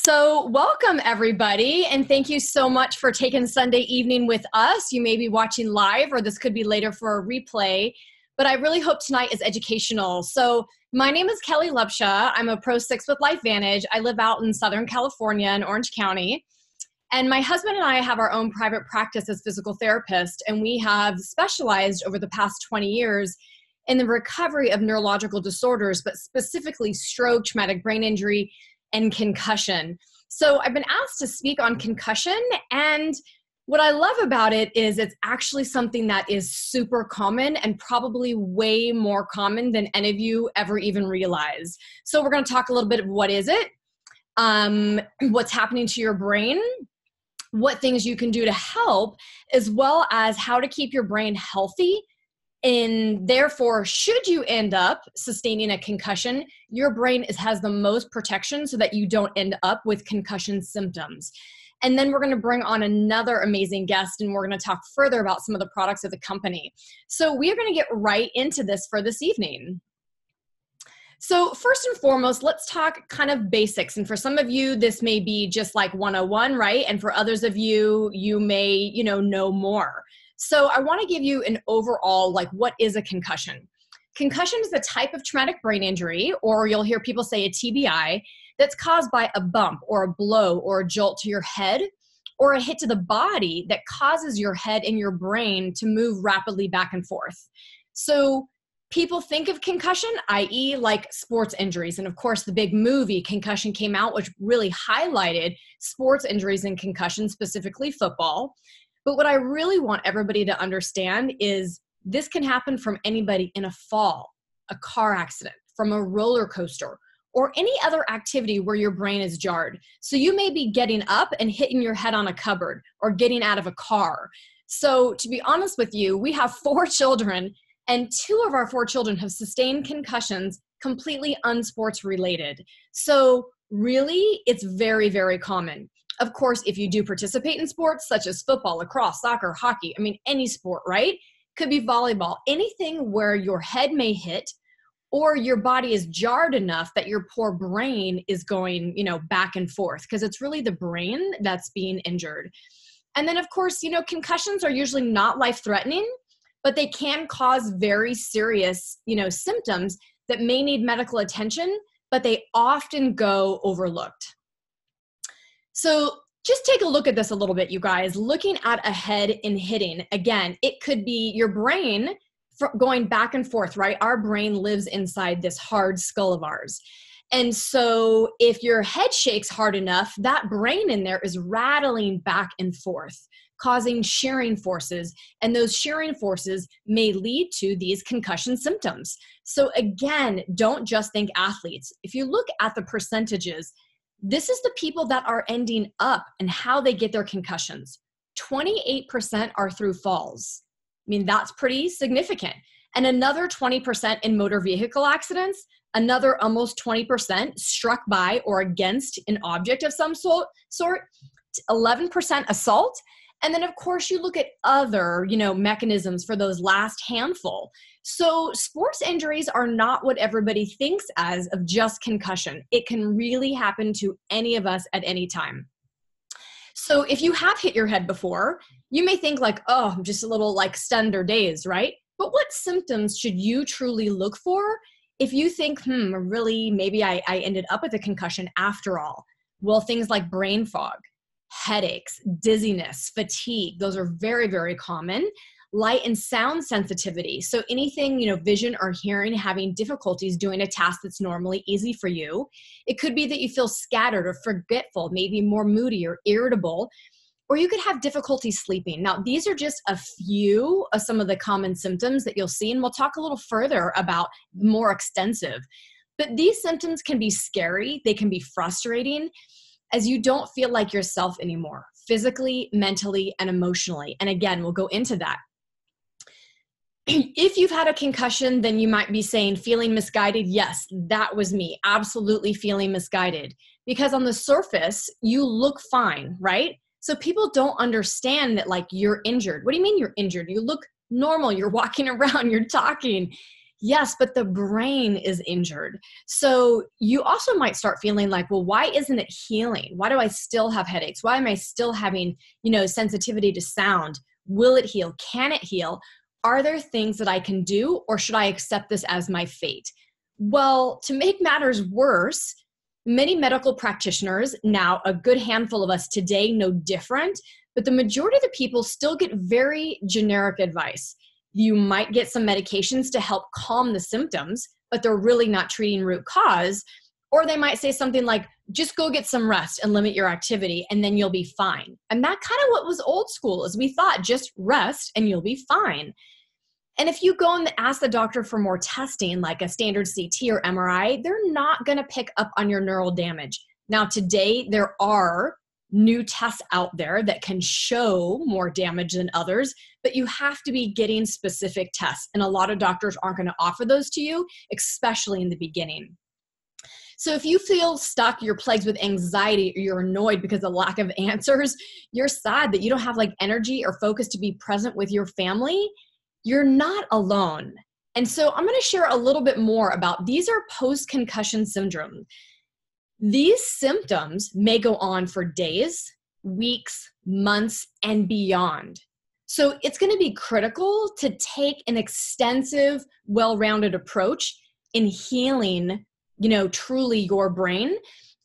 So welcome everybody, and thank you so much for taking Sunday evening with us. You may be watching live, or this could be later for a replay, but I really hope tonight is educational. So my name is Kelly Lepsha. I'm a Pro 6 with LifeVantage. I live out in Southern California in Orange County, and my husband and I have our own private practice as physical therapists, and we have specialized over the past 20 years in the recovery of neurological disorders, but specifically stroke, traumatic brain injury, and concussion. So I've been asked to speak on concussion, and what I love about it is it's actually something that is super common and probably way more common than any of you ever even realize. So we're going to talk a little bit of what is it, what's happening to your brain, what things you can do to help, as well as how to keep your brain healthy. And therefore, should you end up sustaining a concussion, your brain has the most protection so that you don't end up with concussion symptoms. And then we're going to bring on another amazing guest, and we're going to talk further about some of the products of the company. So we are going to get right into this for this evening. So first and foremost, let's talk kind of basics. And for some of you, this may be just like 101, right? And for others of you, you may, know more. So I want to give you an overall, what is a concussion? Concussion is a type of traumatic brain injury, or you'll hear people say a TBI, that's caused by a bump or a blow or a jolt to your head or a hit to the body that causes your head and your brain to move rapidly back and forth. So people think of concussion, i.e. like sports injuries. And of course, the big movie Concussion came out, which really highlighted sports injuries and concussion, specifically football. But what I really want everybody to understand is this can happen from anybody in a fall, a car accident, from a roller coaster, or any other activity where your brain is jarred. So you may be getting up and hitting your head on a cupboard or getting out of a car. So to be honest with you, we have 4 children, and 2 of our 4 children have sustained concussions completely unsports related. So really, it's very, very common. Of course, if you do participate in sports such as football, lacrosse, soccer, hockey, any sport, right? Could be volleyball, anything where your head may hit or your body is jarred enough that your poor brain is going, back and forth, because it's really the brain that's being injured. And then of course, concussions are usually not life-threatening, but they can cause very serious, symptoms that may need medical attention, but they often go overlooked. So just take a look at this a little bit, you guys. Looking at a head and hitting, again, it could be your brain going back and forth, right? Our brain lives inside this hard skull of ours. And so if your head shakes hard enough, that brain in there is rattling back and forth, causing shearing forces. And those shearing forces may lead to these concussion symptoms. So again, don't just think athletes. If you look at the percentages, this is the people that are ending up and how they get their concussions. 28% are through falls. That's pretty significant. And another 20% in motor vehicle accidents, another almost 20% struck by or against an object of some sort, 11% assault. And then of course you look at other, mechanisms for those last handful. So sports injuries are not what everybody thinks as of just concussion. It can really happen to any of us at any time. So if you have hit your head before, you may think oh, I'm just a little stunned or dazed, right? But what symptoms should you truly look for if you think, really, maybe I ended up with a concussion after all? Well, things like brain fog, headaches, dizziness, fatigue, those are very, very common. Light and sound sensitivity. So anything, vision or hearing, having difficulties doing a task that's normally easy for you. It could be that you feel scattered or forgetful, maybe more moody or irritable, or you could have difficulty sleeping. Now, these are just a few of some of the common symptoms that you'll see, and we'll talk a little further about more extensive. But these symptoms can be scary. They can be frustrating as you don't feel like yourself anymore, physically, mentally, and emotionally. And again, we'll go into that. If you've had a concussion, then you might be saying, feeling misguided. Yes, that was me. Absolutely feeling misguided. Because on the surface, you look fine, right? So people don't understand that you're injured. What do you mean you're injured? You look normal. You're walking around, you're talking. Yes, but the brain is injured. So you also might start feeling like, well, why isn't it healing? Why do I still have headaches? Why am I still having, sensitivity to sound? Will it heal? Can it heal? Are there things that I can do, or should I accept this as my fate? Well, to make matters worse, many medical practitioners, now a good handful of us today know different, but the majority of the people still get very generic advice. You might get some medications to help calm the symptoms, but they're really not treating root cause. Or they might say something like, just go get some rest and limit your activity, and then you'll be fine. And that kind of what was old school, is we thought just rest and you'll be fine. And if you go and ask the doctor for more testing, like a standard CT or MRI, they're not going to pick up on your neural damage. Now, today, there are new tests out there that can show more damage than others, but you have to be getting specific tests. And a lot of doctors aren't going to offer those to you, especially in the beginning. So if you feel stuck, you're plagued with anxiety, or you're annoyed because of lack of answers, you're sad that you don't have energy or focus to be present with your family, you're not alone. And so I'm going to share a little bit more about, these are post-concussion syndrome. These symptoms may go on for days, weeks, months, and beyond. So it's going to be critical to take an extensive, well-rounded approach in healing, truly your brain.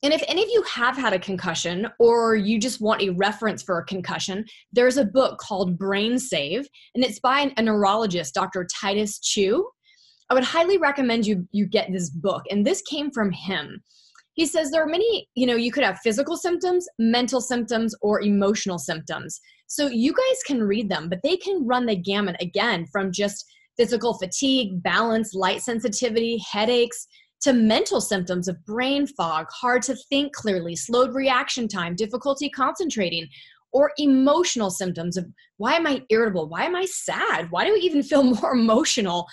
And if any of you have had a concussion, or you just want a reference for a concussion, there's a book called Brain Save, and it's by a neurologist, Dr. Titus Chu. I would highly recommend you get this book, and this came from him. He says there are many, you could have physical symptoms, mental symptoms, or emotional symptoms. So you guys can read them, but they can run the gamut, again, from just physical fatigue, balance, light sensitivity, headaches, to mental symptoms of brain fog, hard to think clearly, slowed reaction time, difficulty concentrating, or emotional symptoms of, why am I irritable? Why am I sad? Why do I even feel more emotional?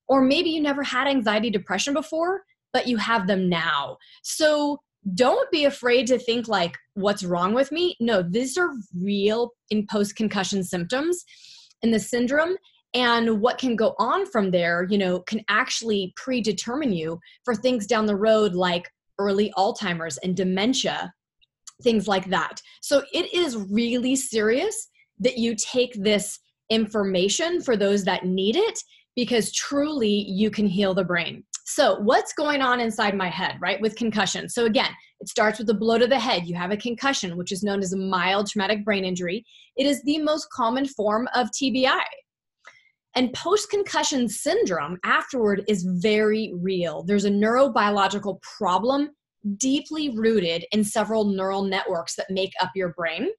Or maybe you never had anxiety, depression before, but you have them now. So don't be afraid to think what's wrong with me? No, these are real in post-concussion symptoms in the syndrome. And what can go on from there, can actually predetermine you for things down the road, like early Alzheimer's and dementia, things like that. So it is really serious that you take this information for those that need it, because truly you can heal the brain. So what's going on inside my head, right, with concussion? So again, it starts with a blow to the head. You have a concussion, which is known as a mild traumatic brain injury. It is the most common form of TBI. And post-concussion syndrome afterward is very real. There's a neurobiological problem deeply rooted in several neural networks that make up your brain.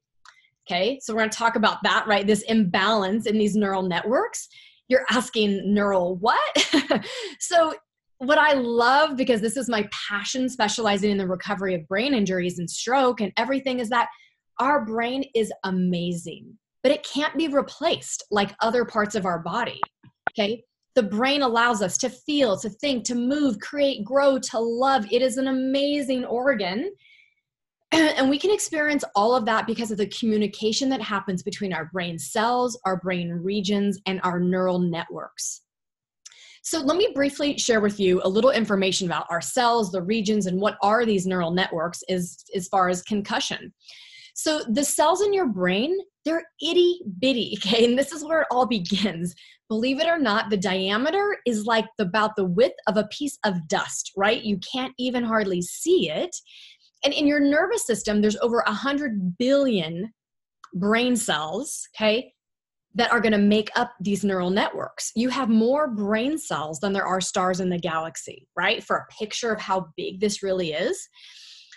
Okay, so we're going to talk about that, right? This imbalance in these neural networks. You're asking, neural what? So what I love, because this is my passion, specializing in the recovery of brain injuries and stroke and everything, is that our brain is amazing, but it can't be replaced like other parts of our body, okay? The brain allows us to feel, to think, to move, create, grow, to love. It is an amazing organ. And we can experience all of that because of the communication that happens between our brain cells, our brain regions, and our neural networks. So let me briefly share with you a little information about our cells, the regions, and what are these neural networks as far as concussion. So the cells in your brain, they're itty bitty, okay? And this is where it all begins. Believe it or not, the diameter is about the width of a piece of dust, right? You can't even hardly see it. And in your nervous system, there's over 100 billion brain cells, okay, that are going to make up these neural networks. You have more brain cells than there are stars in the galaxy, right? For a picture of how big this really is.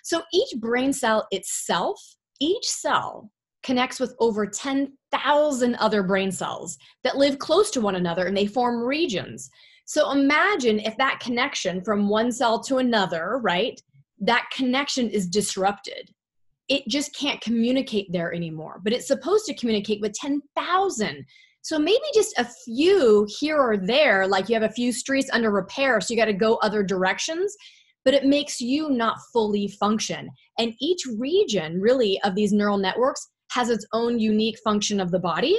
So each brain cell itself, each cell connects with over 10,000 other brain cells that live close to one another, and they form regions. So imagine if that connection from one cell to another, right, that connection is disrupted. It just can't communicate there anymore, but it's supposed to communicate with 10,000. So maybe just a few here or there, like you have a few streets under repair, so you got to go other directions, but it makes you not fully function. And each region really of these neural networks has its own unique function of the body.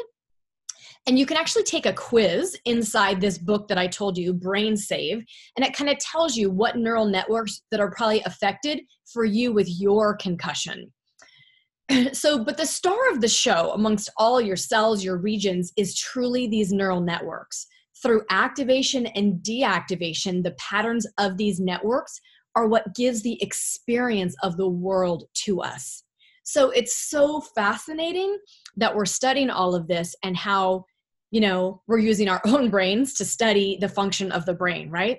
And you can actually take a quiz inside this book that I told you, Brain Save, and it kind of tells you what neural networks that are probably affected for you with your concussion. So, but the star of the show amongst all your cells, your regions, is truly these neural networks. Through activation and deactivation, the patterns of these networks are what gives the experience of the world to us. So it's so fascinating that we're studying all of this and how, we're using our own brains to study the function of the brain, right?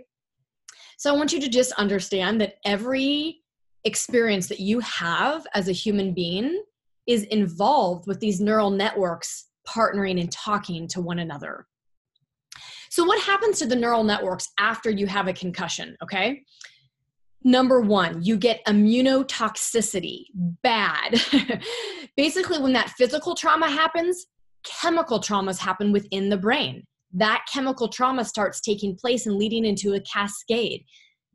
So I want you to just understand that every experience that you have as a human being is involved with these neural networks partnering and talking to one another. So what happens to the neural networks after you have a concussion, okay? Number one, you get immunotoxicity, bad. Basically, when that physical trauma happens, chemical traumas happen within the brain. That chemical trauma starts taking place and leading into a cascade.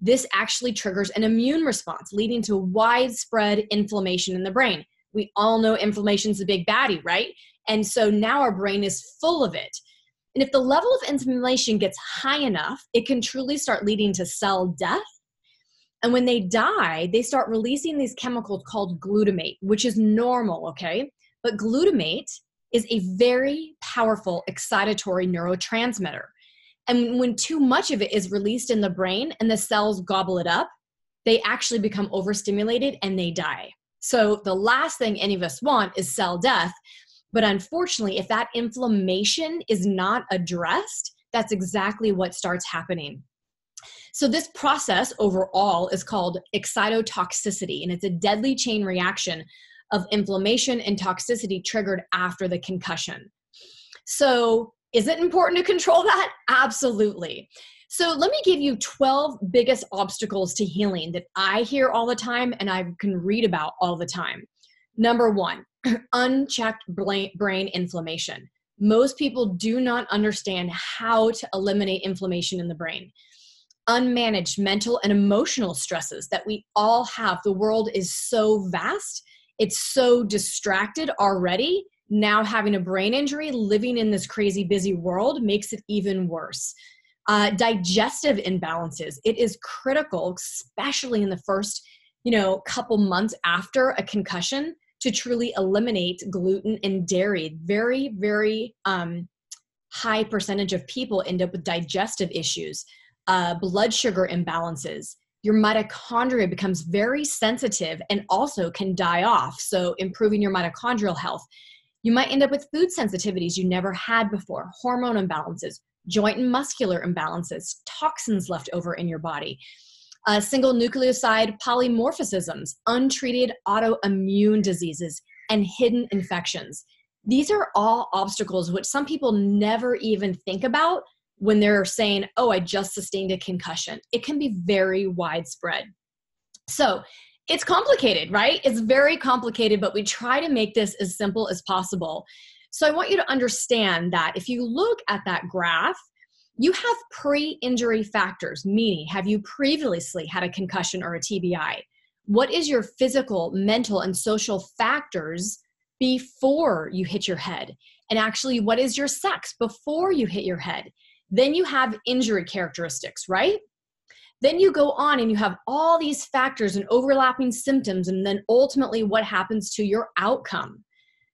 This actually triggers an immune response, leading to widespread inflammation in the brain. We all know inflammation is a big baddie, right? And so now our brain is full of it. And if the level of inflammation gets high enough, it can truly start leading to cell death. And when they die, they start releasing these chemicals called glutamate, which is normal, okay? But glutamate is a very powerful excitatory neurotransmitter. And when too much of it is released in the brain and the cells gobble it up, they actually become overstimulated and they die. So the last thing any of us want is cell death. But unfortunately, if that inflammation is not addressed, that's exactly what starts happening. So this process overall is called excitotoxicity, and it's a deadly chain reaction of inflammation and toxicity triggered after the concussion. So is it important to control that? Absolutely. So let me give you 12 biggest obstacles to healing that I hear all the time and I can read about all the time. Number one, unchecked brain inflammation. Most people do not understand how to eliminate inflammation in the brain. Unmanaged mental and emotional stresses that we all have. The world is so vast. It's so distracted already. Now having a brain injury, living in this crazy busy world makes it even worse. Digestive imbalances. It is critical, especially in the first, couple months after a concussion, to truly eliminate gluten and dairy. Very, very high percentage of people end up with digestive issues. Blood sugar imbalances. Your mitochondria becomes very sensitive and also can die off, so improving your mitochondrial health. You might end up with food sensitivities you never had before, hormone imbalances, joint and muscular imbalances, toxins left over in your body, single nucleoside polymorphisms, untreated autoimmune diseases, and hidden infections. These are all obstacles which some people never even think about when they're saying, oh, I just sustained a concussion. It can be very widespread. So it's complicated, right? It's very complicated, but we try to make this as simple as possible. So I want you to understand that if you look at that graph, you have pre-injury factors, meaning have you previously had a concussion or a TBI? What is your physical, mental, and social factors before you hit your head? And actually, what is your sex before you hit your head? Then you have injury characteristics, right? Then you go on and you have all these factors and overlapping symptoms, and then ultimately what happens to your outcome.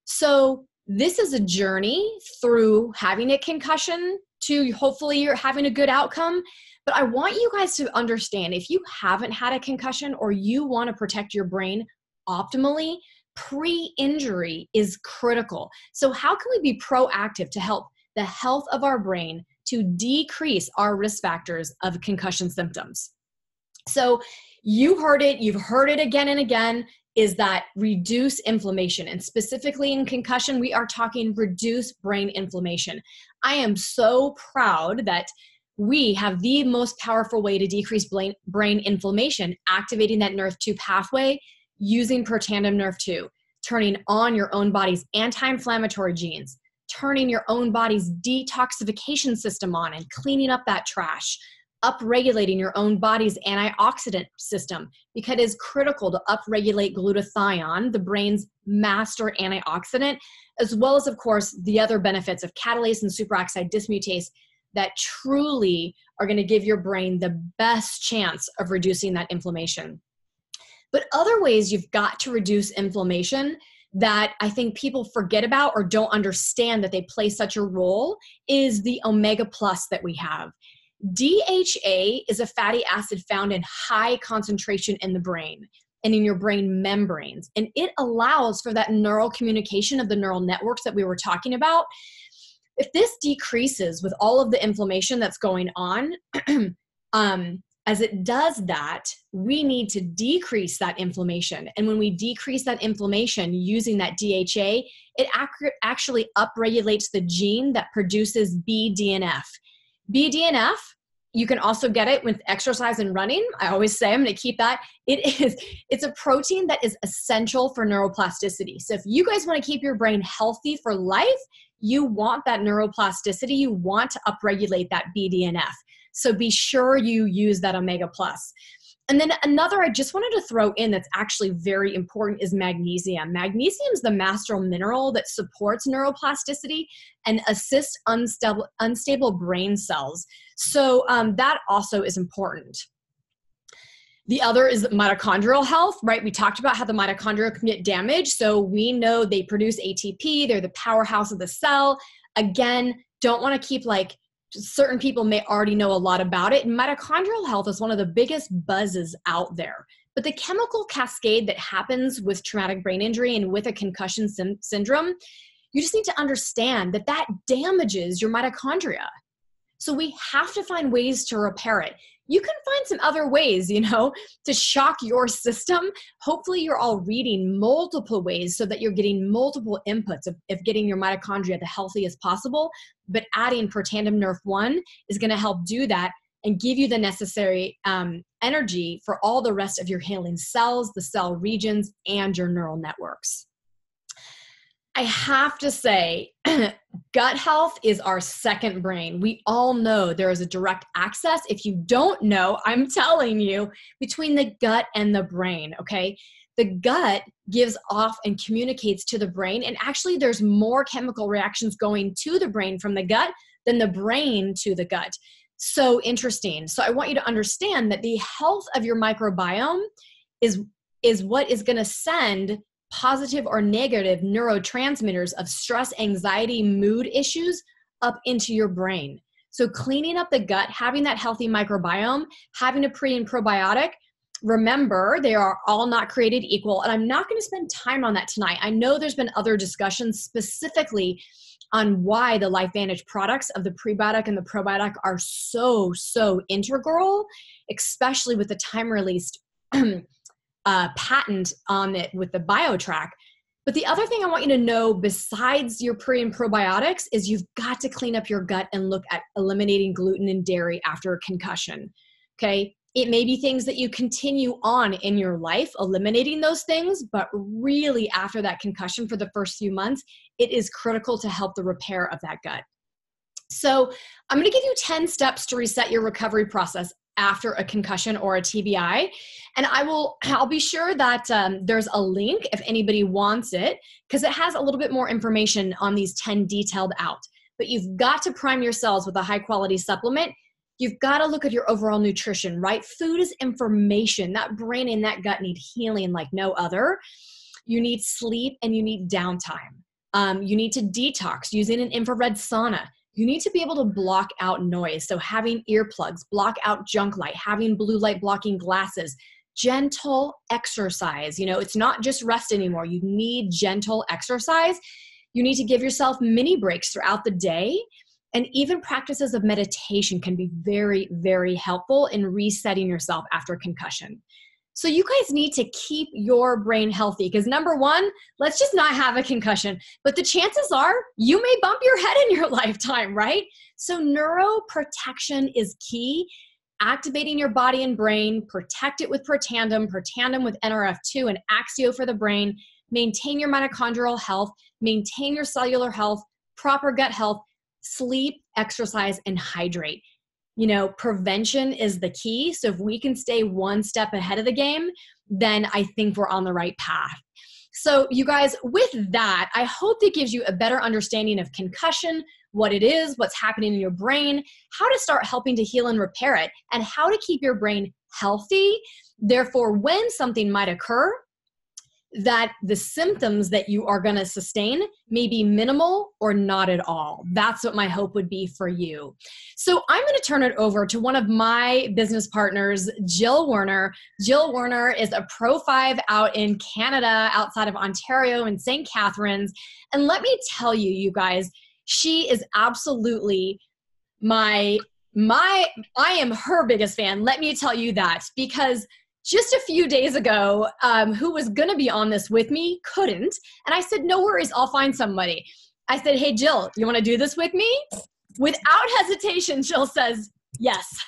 So this is a journey through having a concussion to hopefully you're having a good outcome. But I want you guys to understand, if you haven't had a concussion or you want to protect your brain optimally, pre-injury is critical. So how can we be proactive to help the health of our brain to decrease our risk factors of concussion symptoms? So you heard it, you've heard it again and again, is that reduce inflammation. And specifically in concussion, we are talking reduce brain inflammation. I am so proud that we have the most powerful way to decrease brain inflammation, activating that Nrf2 pathway using Protandim Nrf2, turning on your own body's anti-inflammatory genes, turning your own body's detoxification system on and cleaning up that trash, upregulating your own body's antioxidant system, because it is critical to upregulate glutathione, the brain's master antioxidant, as well as, of course, the other benefits of catalase and superoxide dismutase that truly are going to give your brain the best chance of reducing that inflammation. But other ways you've got to reduce inflammation that I think people forget about or don't understand that they play such a role is the omega plus that we have. DHA is a fatty acid found in high concentration in the brain and in your brain membranes. And it allows for that neural communication of the neural networks that we were talking about. If this decreases with all of the inflammation that's going on, as it does that, we need to decrease that inflammation. And when we decrease that inflammation using that DHA, it actually upregulates the gene that produces BDNF. BDNF, you can also get it with exercise and running. I always say I'm going to keep that. It's a protein that is essential for neuroplasticity. So if you guys want to keep your brain healthy for life, you want that neuroplasticity. You want to upregulate that BDNF. So be sure you use that omega plus. And then another I just wanted to throw in that's actually very important is magnesium. Magnesium is the master mineral that supports neuroplasticity and assists unstable brain cells. So that also is important. The other is mitochondrial health, right? We talked about how the mitochondria can get damaged. So we know they produce ATP. They're the powerhouse of the cell. Again, don't want to keep certain people may already know a lot about it. Mitochondrial health is one of the biggest buzzes out there. But the chemical cascade that happens with traumatic brain injury and with a concussion syndrome, you just need to understand that that damages your mitochondria. So we have to find ways to repair it. You can find some other ways, to shock your system. Hopefully you're all reading multiple ways so that you're getting multiple inputs of getting your mitochondria the healthiest possible. But adding Protandim Nrf2 is going to help do that and give you the necessary energy for all the rest of your healing cells, the cell regions, and your neural networks. I have to say, gut health is our second brain. We all know there is a direct access. If you don't know, I'm telling you, between the gut and the brain, okay? The gut gives off and communicates to the brain, and actually there's more chemical reactions going to the brain from the gut than the brain to the gut. So interesting. So I want you to understand that the health of your microbiome is what is going to send positive or negative neurotransmitters of stress, anxiety, mood issues up into your brain. So cleaning up the gut, having that healthy microbiome, having a pre and probiotic, remember, they are all not created equal. And I'm not going to spend time on that tonight. I know there's been other discussions specifically on why the LifeVantage products of the prebiotic and the probiotic are so integral, especially with the time-released patent on it with the BioTrack. But the other thing I want you to know besides your pre and probiotics is you've got to clean up your gut and look at eliminating gluten and dairy after a concussion, okay? It may be things that you continue on in your life, eliminating those things, but really after that concussion for the first few months, it is critical to help the repair of that gut. So I'm going to give you 10 steps to reset your recovery process after a concussion or a TBI. And I'll be sure that there's a link if anybody wants it, because it has a little bit more information on these 10 detailed out. But you've got to prime your cells with a high quality supplement. You've got to look at your overall nutrition, right? Food is information. That brain and that gut need healing like no other. You need sleep and you need downtime. You need to detox using an infrared sauna. You need to be able to block out noise. So having earplugs, block out junk light, having blue light blocking glasses, gentle exercise. It's not just rest anymore. You need gentle exercise. You need to give yourself mini breaks throughout the day. And even practices of meditation can be very, very helpful in resetting yourself after concussion. So you guys need to keep your brain healthy because number one, let's just not have a concussion. But the chances are you may bump your head in your lifetime, right? So neuroprotection is key. Activating your body and brain, protect it with Protandim with Nrf2 and Axio for the brain, maintain your mitochondrial health, maintain your cellular health, proper gut health, sleep, exercise, and hydrate. prevention is the key. So if we can stay one step ahead of the game, then I think we're on the right path. So you guys, with that, I hope that gives you a better understanding of concussion, what it is, what's happening in your brain, how to start helping to heal and repair it, and how to keep your brain healthy. Therefore, when something might occur, that the symptoms that you are going to sustain may be minimal or not at all. That's what my hope would be for you. So I'm going to turn it over to one of my business partners, Jill Werner. Jill Werner is a Pro 5 out in Canada, outside of Ontario and St. Catharines. And let me tell you, you guys, she is absolutely I am her biggest fan. Let me tell you that, because just a few days ago, who was going to be on this with me couldn't. And I said, no worries, I'll find somebody. I said, hey, Jill, you want to do this with me? Without hesitation, Jill says, yes.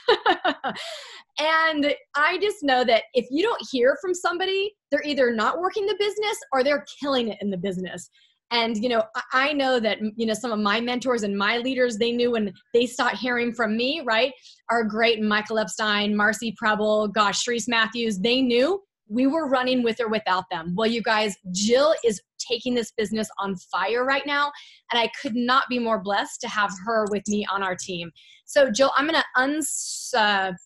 And I just know that if you don't hear from somebody, they're either not working the business or they're killing it in the business. And, I know that, some of my mentors and my leaders, they knew when they stopped hearing from me, right? Our great Michael Epstein, Marcy Preble, Shreese Matthews, they knew we were running with or without them. Well, you guys, Jill is taking this business on fire right now. And I could not be more blessed to have her with me on our team. So Jill, I'm going to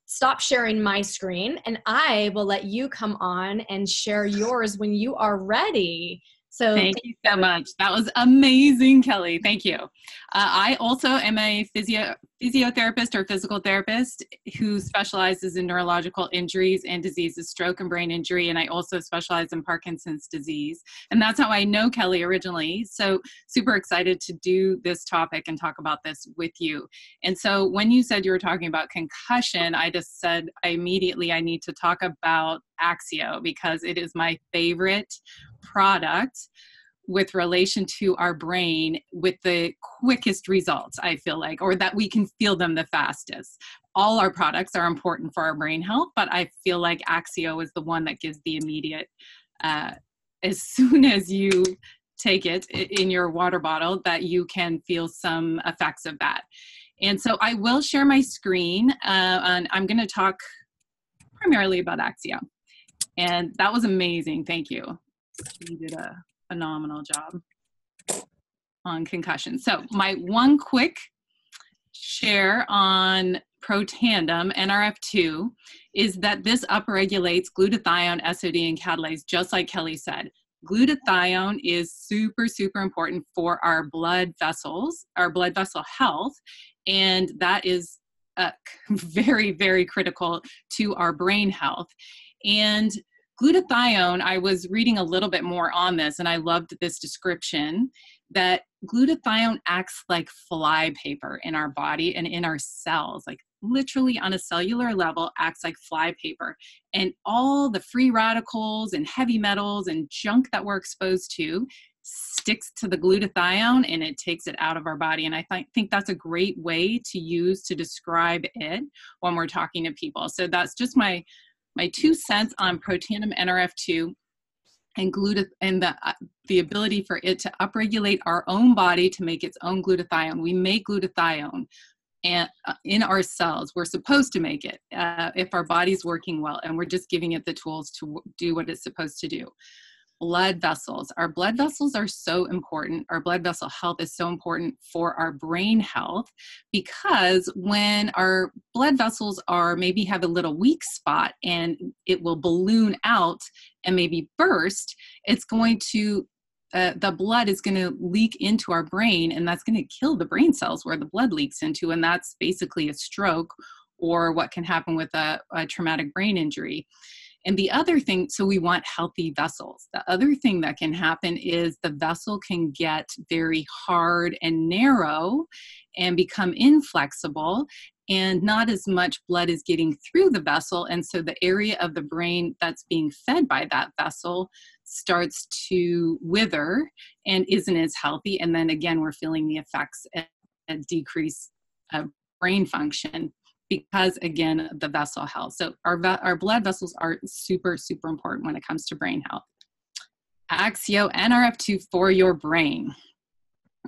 stop sharing my screen, and I will let you come on and share yours when you are ready. So thank you so much. That was amazing, Kelly. Thank you. I also am a physiotherapist or physical therapist who specializes in neurological injuries and diseases, stroke and brain injury. And I also specialize in Parkinson's disease. And that's how I know Kelly originally. So super excited to do this topic and talk about this with you. And so when you said you were talking about concussion, I just said immediately I need to talk about Axio, because it is my favorite product with relation to our brain, with the quickest results, I feel like, or that we can feel them the fastest. All our products are important for our brain health, but I feel like Axio is the one that gives the immediate, as soon as you take it in your water bottle, that you can feel some effects of that. And so I will share my screen, and I'm going to talk primarily about Axio. And that was amazing. Thank you. You did a phenomenal job on concussion. So my one quick share on Protandim Nrf2 is that this upregulates glutathione, SOD, and catalase, just like Kelly said. Glutathione is super, super important for our blood vessels, our blood vessel health, and that is very, very critical to our brain health. And glutathione, I was reading a little bit more on this, and I loved this description, that glutathione acts like flypaper in our body and in our cells, like literally on a cellular level acts like flypaper. And all the free radicals and heavy metals and junk that we're exposed to sticks to the glutathione and it takes it out of our body. And I think that's a great way to use to describe it when we're talking to people. So that's just my 2 cents on Protandim Nrf2 and the ability for it to upregulate our own body to make its own glutathione. We make glutathione and in our cells. We're supposed to make it if our body's working well, and we're just giving it the tools to do what it's supposed to do. Blood vessels. Our blood vessels are so important. Our blood vessel health is so important for our brain health, because when our blood vessels maybe have a little weak spot and it will balloon out and maybe burst, it's going to, the blood is going to leak into our brain, and that's going to kill the brain cells where the blood leaks into. And that's basically a stroke, or what can happen with a traumatic brain injury. And the other thing, so we want healthy vessels. The other thing that can happen is the vessel can get very hard and narrow and become inflexible, and not as much blood is getting through the vessel. And so the area of the brain that's being fed by that vessel starts to wither and isn't as healthy. And then again, we're feeling the effects and decrease of brain function, because again, the vessel health. So our blood vessels are super, super important when it comes to brain health. Axio Nrf2 for your brain.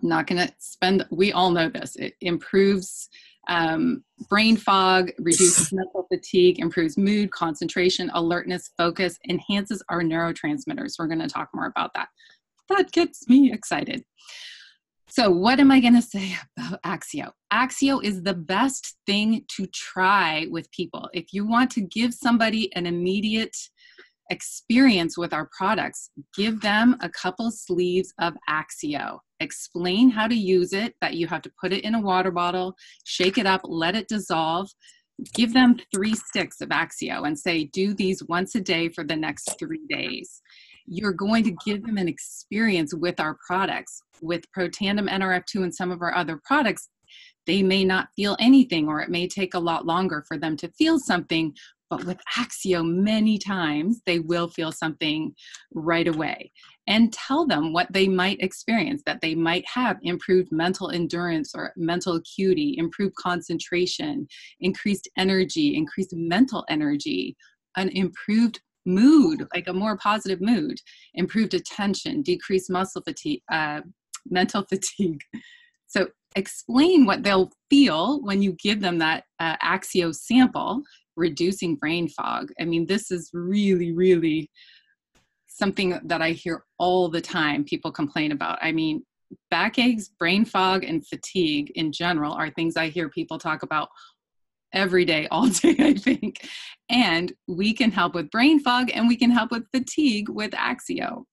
I'm not going to spend, we all know this. It improves Brain fog reduces mental fatigue, improves mood, concentration, alertness, focus, enhances our neurotransmitters. We're going to talk more about that. That gets me excited. So what am I going to say about Axio? Axio is the best thing to try with people. If you want to give somebody an immediate experience with our products, give them a couple sleeves of Axio. Explain how to use it, that you have to put it in a water bottle, shake it up, let it dissolve. Give them 3 sticks of Axio and say, do these once a day for the next 3 days. You're going to give them an experience with our products. With Protandim Nrf2 and some of our other products, they may not feel anything, or it may take a lot longer for them to feel something. But with Axio, many times they will feel something right away. And tell them what they might experience, that they might have improved mental endurance or mental acuity, improved concentration, increased energy, increased mental energy, an improved mood, like a more positive mood, improved attention, decreased muscle fatigue, mental fatigue. So explain what they'll feel when you give them that Axio sample, reducing brain fog. I mean, this is really, really something that I hear all the time people complain about. I mean, backaches, brain fog, and fatigue in general are things I hear people talk about every day, all day, I think. And we can help with brain fog and we can help with fatigue with Axio.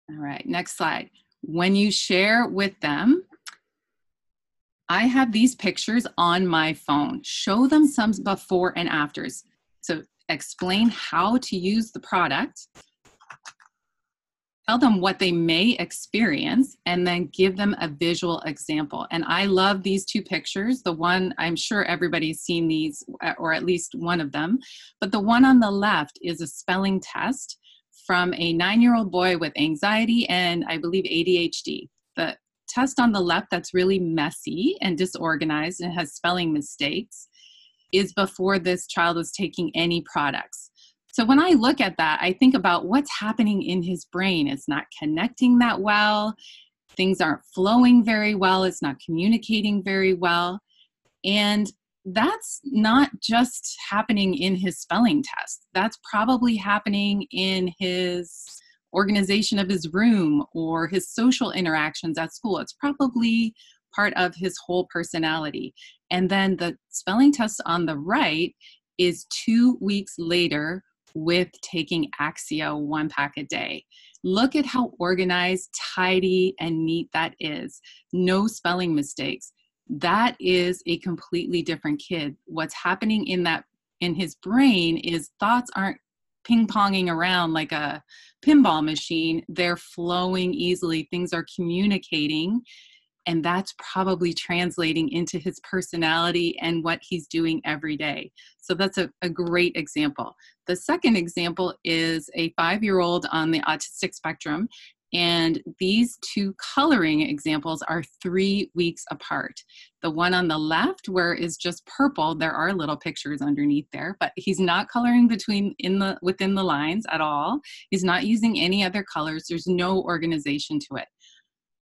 All right, next slide. When you share with them, I have these pictures on my phone. Show them some before and afters. So explain how to use the product. Tell them what they may experience, and then give them a visual example. And I love these 2 pictures. The one, I'm sure everybody's seen these, or at least one of them, but the one on the left is a spelling test from a 9-year-old boy with anxiety and I believe ADHD. The test on the left that's really messy and disorganized and has spelling mistakes is before this child was taking any products. So when I look at that, I think about what's happening in his brain. It's not connecting that well. Things aren't flowing very well. It's not communicating very well. And that's not just happening in his spelling test. That's probably happening in his organization of his room or his social interactions at school. It's probably part of his whole personality. And then the spelling test on the right is 2 weeks later with taking Axio 1 pack a day. Look at how organized, tidy, and neat that is. No spelling mistakes. That is a completely different kid. What's happening in his brain is thoughts aren't ping-ponging around like a pinball machine. They're flowing easily. Things are communicating. And that's probably translating into his personality and what he's doing every day. So that's a great example. The second example is a 5-year-old on the autistic spectrum. And these 2 coloring examples are 3 weeks apart. The one on the left, where it's just purple, there are little pictures underneath there, but he's not coloring within the lines at all. He's not using any other colors. There's no organization to it.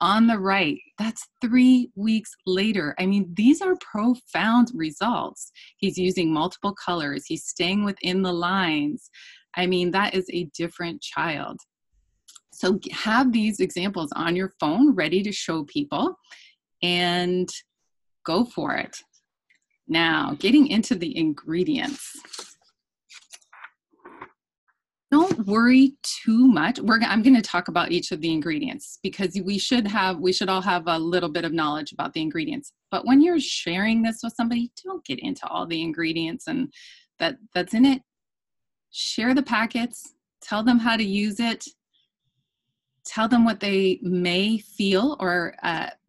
On the right, that's 3 weeks later. I mean, these are profound results. He's using multiple colors. He's staying within the lines. I mean, that is a different child. So have these examples on your phone ready to show people and go for it. Now, getting into the ingredients. Don't worry too much. I'm going to talk about each of the ingredients because we should all have a little bit of knowledge about the ingredients. But when you're sharing this with somebody, don't get into all the ingredients and that's in it. Share the packets. Tell them how to use it. Tell them what they may feel or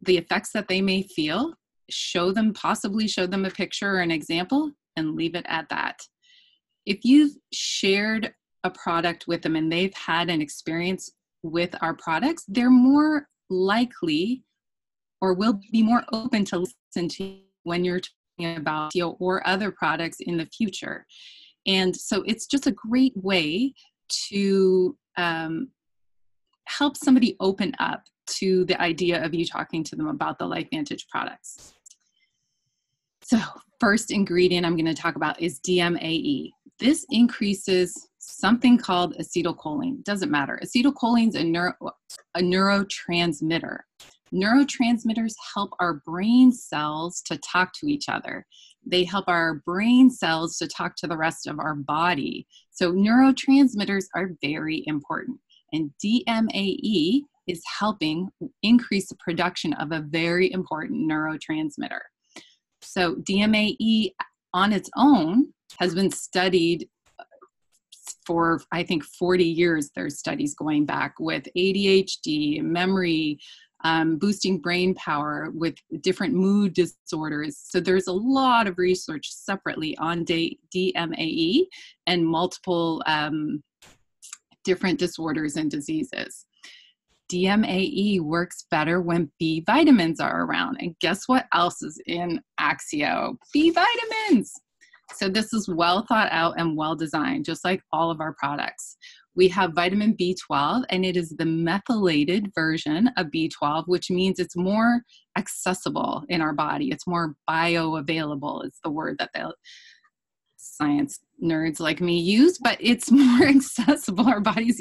the effects that they may feel. Possibly show them a picture or an example and leave it at that. If you've shared a product with them and they've had an experience with our products, they're more likely or will be more open to listen to when you're talking about or other products in the future. And so it's just a great way to help somebody open up to the idea of you talking to them about the LifeVantage products. So first ingredient I'm going to talk about is DMAE. This increases something called acetylcholine. Doesn't matter. Acetylcholine is a neurotransmitter. Neurotransmitters help our brain cells to talk to each other. They help our brain cells to talk to the rest of our body. So neurotransmitters are very important. And DMAE is helping increase the production of a very important neurotransmitter. So DMAE on its own has been studied for, I think, 40 years. There's studies going back with ADHD, memory, boosting brain power, with different mood disorders. So there's a lot of research separately on DMAE and multiple different disorders and diseases. DMAE works better when B vitamins are around. And guess what else is in Axio? B vitamins. So this is well thought out and well designed, just like all of our products. We have vitamin B12, and it is the methylated version of B12, which means it's more accessible in our body. It's more bioavailable is the word that the science nerds like me use, but it's more accessible. Our bodies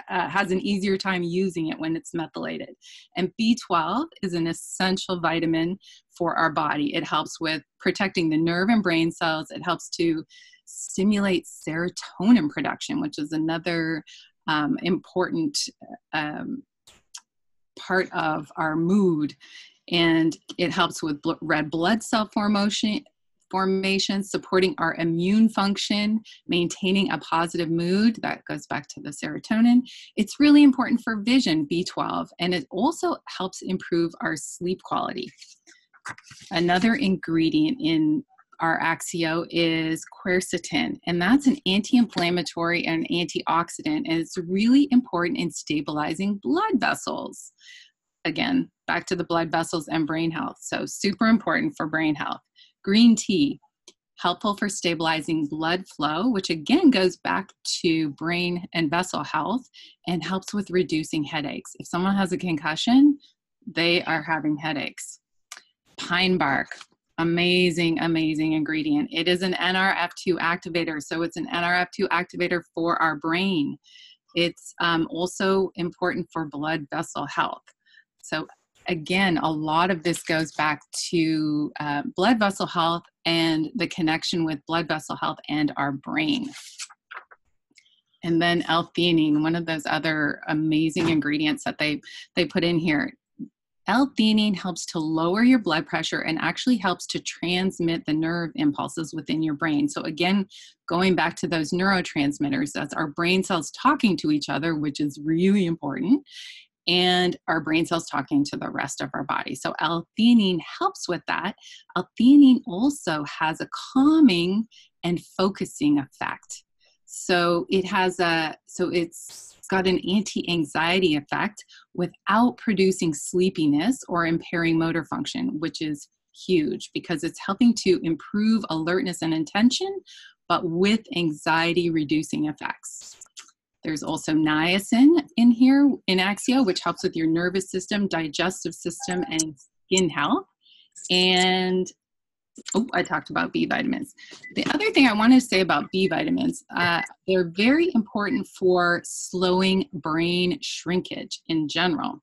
has an easier time using it when it's methylated. And B12 is an essential vitamin for our body. It helps with protecting the nerve and brain cells. It helps to stimulate serotonin production, which is another important part of our mood. And it helps with red blood cell formation, supporting our immune function, maintaining a positive mood. That goes back to the serotonin. It's really important for vision, B12, and it also helps improve our sleep quality. Another ingredient in our Axio is quercetin, and that's an anti-inflammatory and antioxidant, and it's really important in stabilizing blood vessels. Again, back to the blood vessels and brain health. So super important for brain health. Green tea, helpful for stabilizing blood flow, which again goes back to brain and vessel health and helps with reducing headaches. If someone has a concussion, they are having headaches. Pine bark, amazing, amazing ingredient. It is an Nrf2 activator, so it's an Nrf2 activator for our brain. It's also important for blood vessel health. So again, a lot of this goes back to blood vessel health and the connection with blood vessel health and our brain. And then L-theanine, one of those other amazing ingredients that they put in here. L-theanine helps to lower your blood pressure and actually helps to transmit the nerve impulses within your brain. So again, going back to those neurotransmitters, that's our brain cells talking to each other, which is really important, and our brain cells talking to the rest of our body. So L-theanine helps with that. L-theanine also has a calming and focusing effect. So it's got an anti-anxiety effect without producing sleepiness or impairing motor function, which is huge because it's helping to improve alertness and attention, but with anxiety reducing effects. There's also niacin in here in Axio, which helps with your nervous system, digestive system, and skin health. And I talked about B vitamins. The other thing I wanted to say about B vitamins, they're very important for slowing brain shrinkage in general.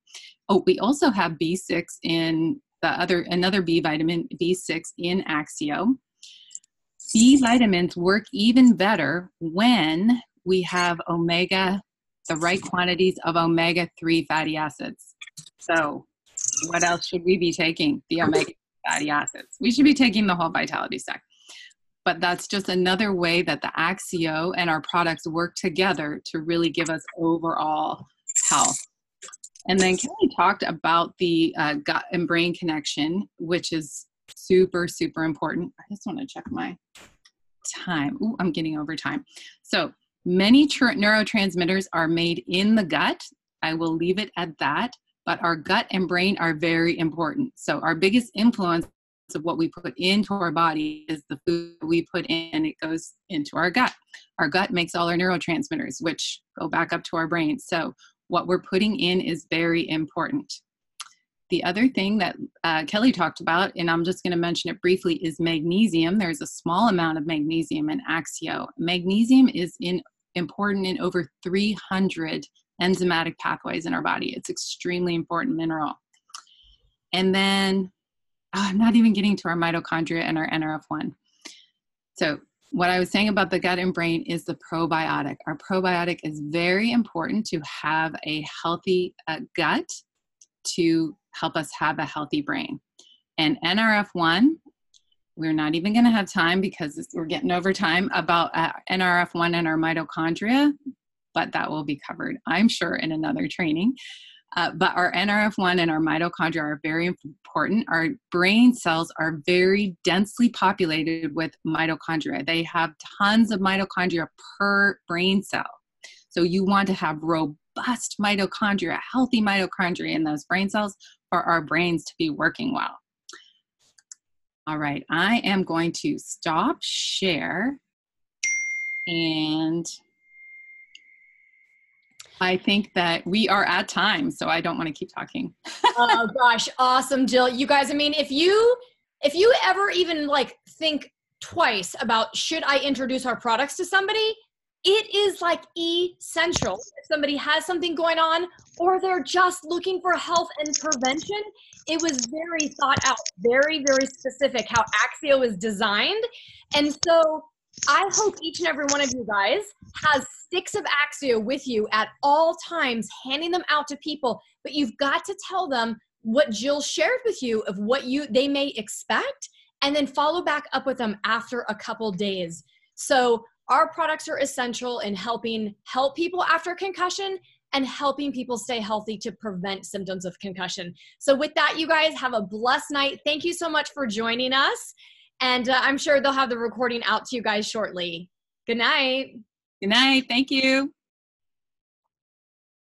Oh, we also have B6 in another B vitamin, B6 in Axio. B vitamins work even better when we have the right quantities of omega-3 fatty acids. So what else should we be taking? The omega fatty acids. We should be taking the whole vitality stack. But that's just another way that the Axio and our products work together to really give us overall health. And then Kelly talked about the gut and brain connection, which is super, super important. I just want to check my time. Ooh, I'm getting over time. So many neurotransmitters are made in the gut. I will leave it at that. But our gut and brain are very important. So our biggest influence of what we put into our body is the food we put in, and it goes into our gut. Our gut makes all our neurotransmitters, which go back up to our brain. So what we're putting in is very important. The other thing that Kelly talked about, and I'm just going to mention it briefly, is magnesium. There's a small amount of magnesium in Axio. Magnesium is important in over 300 enzymatic pathways in our body. It's extremely important mineral. And then I'm not even getting to our mitochondria and our Nrf1. So what I was saying about the gut and brain is the probiotic. Our probiotic is very important to have a healthy gut to help us have a healthy brain. And Nrf1, we're not even going to have time because we're getting over time about Nrf1 and our mitochondria, but that will be covered, I'm sure, in another training. But our Nrf1 and our mitochondria are very important. Our brain cells are very densely populated with mitochondria. They have tons of mitochondria per brain cell. So you want to have robust mitochondria, healthy mitochondria in those brain cells for our brains to be working well. All right, I am going to stop share, and I think that we are at time, so I don't want to keep talking. Oh gosh, awesome, Jill. You guys, I mean, if you ever even like think twice about should I introduce our products to somebody, it is like essential. If somebody has something going on or they're just looking for health and prevention, it was very thought out, very, very specific how Axio is designed. And so I hope each and every one of you guys has sticks of Axio with you at all times, handing them out to people, but you've got to tell them what Jill shared with you of what they may expect, and then follow back up with them after a couple days. So our products are essential in help people after concussion and helping people stay healthy to prevent symptoms of concussion. So with that, you guys have a blessed night. Thank you so much for joining us. And I'm sure they'll have the recording out to you guys shortly. Good night. Good night. Thank you.